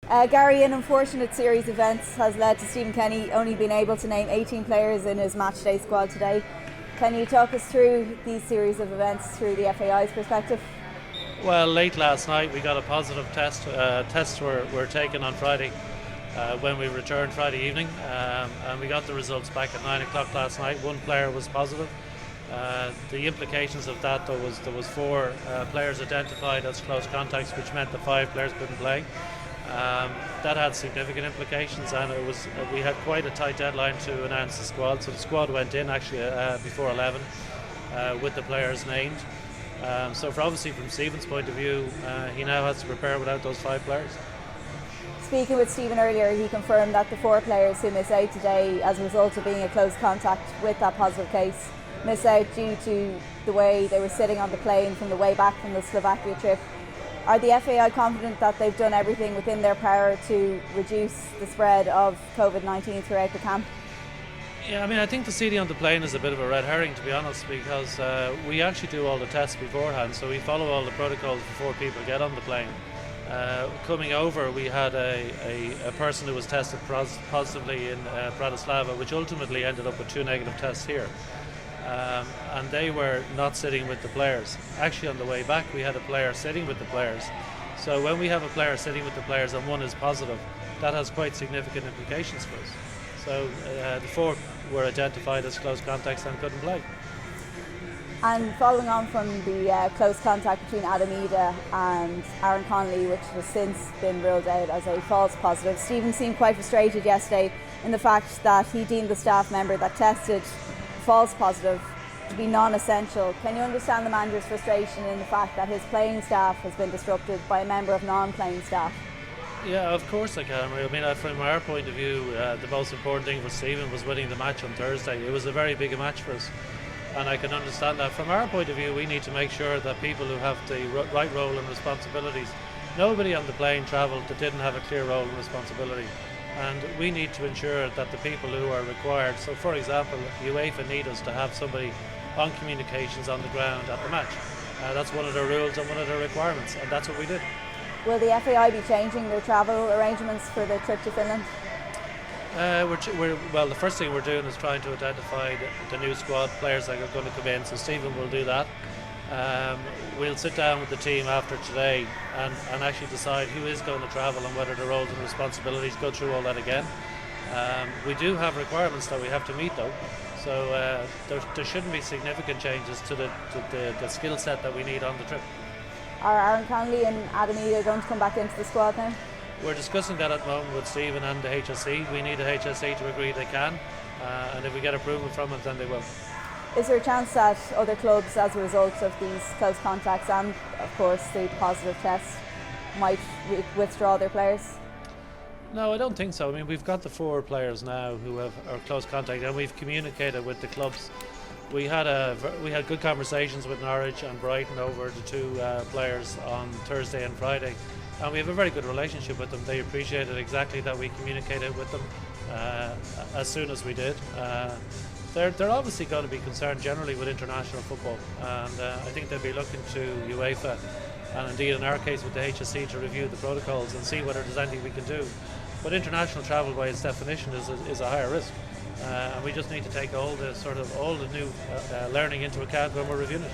Gary, an unfortunate series of events has led to Stephen Kenny only being able to name 18 players in his matchday squad today. Can you talk us through these series of events through the FAI's perspective? Well, late last night we got a positive test. Tests were taken on Friday when we returned Friday evening, and we got the results back at 9 o'clock last night. One player was positive. The implications of that, though, was there was 4 players identified as close contacts, which meant the 5 players couldn't play. That had significant implications, and we had quite a tight deadline to announce the squad. So the squad went in actually before 11 with the players named. So obviously from Stephen's point of view, he now has to prepare without those 5 players. Speaking with Stephen earlier, he confirmed that the 4 players who miss out today as a result of being a close contact with that positive case miss out due to the way they were sitting on the plane from the way back from the Slovakia trip. Are the FAI confident that they've done everything within their power to reduce the spread of COVID-19 throughout the camp? Yeah, I mean, I think the seating on the plane is a bit of a red herring, to be honest, because we actually do all the tests beforehand, so we follow all the protocols before people get on the plane. Coming over, we had a person who was tested positively in Bratislava, which ultimately ended up with 2 negative tests here. And they were not sitting with the players. Actually, on the way back, we had a player sitting with the players. So when we have a player sitting with the players and one is positive, that has quite significant implications for us. So the 4 were identified as close contacts and couldn't play. And following on from the close contact between Idah and Aaron Connolly, which has since been ruled out as a false positive, Stephen seemed quite frustrated yesterday in the fact that he deemed the staff member that tested false positive to be non-essential. Can you understand the manager's frustration in the fact that his playing staff has been disrupted by a member of non-playing staff? Yeah, of course I can. I mean, from our point of view, the most important thing for Stephen was winning the match on Thursday. It was a very big match for us, and I can understand that. From our point of view, we need to make sure that people who have the right role and responsibilities, nobody on the plane travelled that didn't have a clear role and responsibility. And we need to ensure that the people who are required, so for example, UEFA need us to have somebody on communications on the ground at the match. That's one of their rules and one of their requirements, and that's what we did. Will the FAI be changing their travel arrangements for the trip to Finland? Well, the first thing we're doing is trying to identify the new squad players that are going to come in, so Stephen will do that. We'll sit down with the team after today and actually decide who is going to travel and whether the roles and responsibilities, go through all that again. We do have requirements that we have to meet though, so there shouldn't be significant changes to the skill set that we need on the trip. Are Aaron Connolly and Idah going to come back into the squad now? We're discussing that at the moment with Stephen and the HSE. We need the HSE to agree they can, and if we get approval from it, then they will. Is there a chance that other clubs, as a result of these close contacts and, of course, the positive tests, might withdraw their players? No, I don't think so. I mean, we've got the 4 players now who are close contact, and we've communicated with the clubs. We had good conversations with Norwich and Brighton over the 2 players on Thursday and Friday, and we have a very good relationship with them. They appreciated exactly that we communicated with them as soon as we did. They're obviously going to be concerned generally with international football, and I think they'll be looking to UEFA and indeed in our case with the HSE to review the protocols and see whether there's anything we can do. But international travel by its definition is a higher risk, and we just need to take all the new learning into account when we're reviewing it.